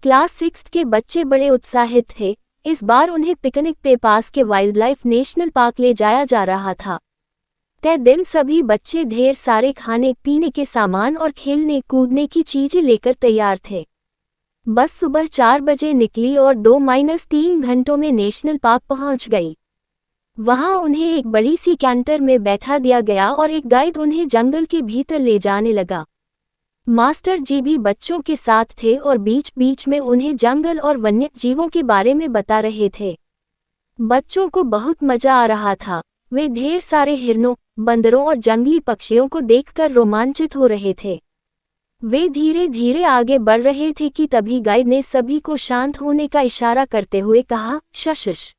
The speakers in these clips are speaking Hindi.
क्लास 6 के बच्चे बड़े उत्साहित थे। इस बार उन्हें पिकनिक पे पास के वाइल्डलाइफ नेशनल पार्क ले जाया जा रहा था। तय दिन सभी बच्चे ढेर सारे खाने पीने के सामान और खेलने कूदने की चीजें लेकर तैयार थे। बस सुबह 4 बजे निकली और 2-3 घंटों में नेशनल पार्क पहुंच गई। वहां उन्हें एक बड़ी सी कैंटर में बैठा दिया गया और एक गाइड उन्हें जंगल के भीतर ले जाने लगा। मास्टर जी भी बच्चों के साथ थे और बीच बीच में उन्हें जंगल और वन्य जीवों के बारे में बता रहे थे। बच्चों को बहुत मजा आ रहा था। वे ढेर सारे हिरणों, बंदरों और जंगली पक्षियों को देखकर रोमांचित हो रहे थे। वे धीरे धीरे आगे बढ़ रहे थे कि तभी गाइड ने सभी को शांत होने का इशारा करते हुए कहा, शश,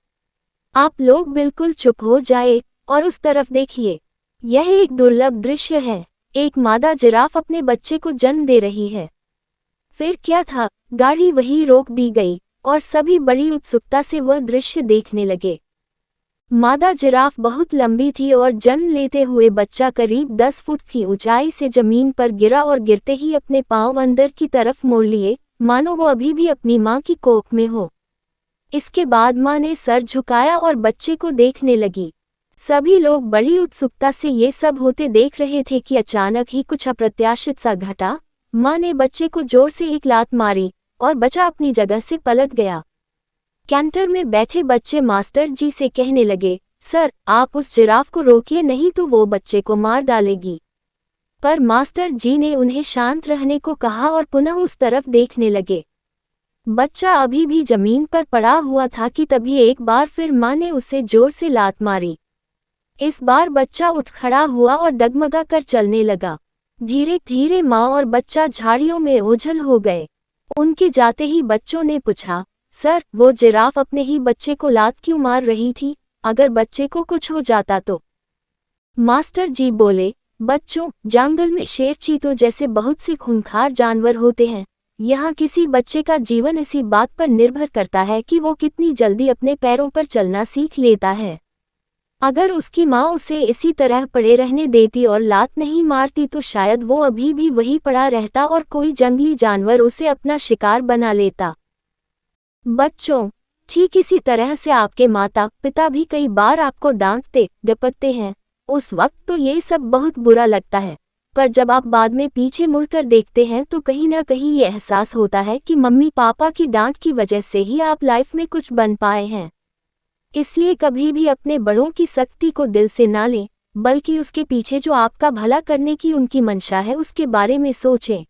आप लोग बिल्कुल चुप हो जाए और उस तरफ देखिए। यह एक दुर्लभ दृश्य है। एक मादा जिराफ अपने बच्चे को जन्म दे रही है। फिर क्या था, गाड़ी वहीं रोक दी गई और सभी बड़ी उत्सुकता से वह दृश्य देखने लगे। मादा जिराफ बहुत लंबी थी और जन्म लेते हुए बच्चा करीब 10 फुट की ऊंचाई से जमीन पर गिरा और गिरते ही अपने पांव अंदर की तरफ मोड़ लिए, मानो वो अभी भी अपनी मां की कोख में हो। इसके बाद मां ने सर झुकाया और बच्चे को देखने लगी। सभी लोग बड़ी उत्सुकता से ये सब होते देख रहे थे कि अचानक ही कुछ अप्रत्याशित सा घटा। मां ने बच्चे को जोर से एक लात मारी और बच्चा अपनी जगह से पलट गया। कैंटर में बैठे बच्चे मास्टर जी से कहने लगे, सर, आप उस जिराफ को रोकिए, नहीं तो वो बच्चे को मार डालेगी। पर मास्टर जी ने उन्हें शांत रहने को कहा और पुनः उस तरफ देखने लगे। बच्चा अभी भी जमीन पर पड़ा हुआ था कि तभी एक बार फिर मां ने उसे जोर से लात मारी। इस बार बच्चा उठ खड़ा हुआ और डगमगा कर चलने लगा। धीरे धीरे मां और बच्चा झाड़ियों में ओझल हो गए। उनके जाते ही बच्चों ने पूछा, सर, वो जिराफ अपने ही बच्चे को लात क्यों मार रही थी? अगर बच्चे को कुछ हो जाता तो? मास्टर जी बोले, बच्चों, जंगल में शेर, चीतों जैसे बहुत से खूंखार जानवर होते हैं। यहाँ किसी बच्चे का जीवन इसी बात पर निर्भर करता है कि वो कितनी जल्दी अपने पैरों पर चलना सीख लेता है। अगर उसकी माँ उसे इसी तरह पड़े रहने देती और लात नहीं मारती तो शायद वो अभी भी वहीं पड़ा रहता और कोई जंगली जानवर उसे अपना शिकार बना लेता। बच्चों, ठीक इसी तरह से आपके माता पिता भी कई बार आपको डांटते डपटते हैं। उस वक्त तो ये सब बहुत बुरा लगता है, पर जब आप बाद में पीछे मुड़कर देखते हैं तो कहीं ना कहीं ये एहसास होता है कि मम्मी पापा की डांट की वजह से ही आप लाइफ में कुछ बन पाए हैं। इसलिए कभी भी अपने बड़ों की सख्ती को दिल से ना लें, बल्कि उसके पीछे जो आपका भला करने की उनकी मंशा है उसके बारे में सोचें।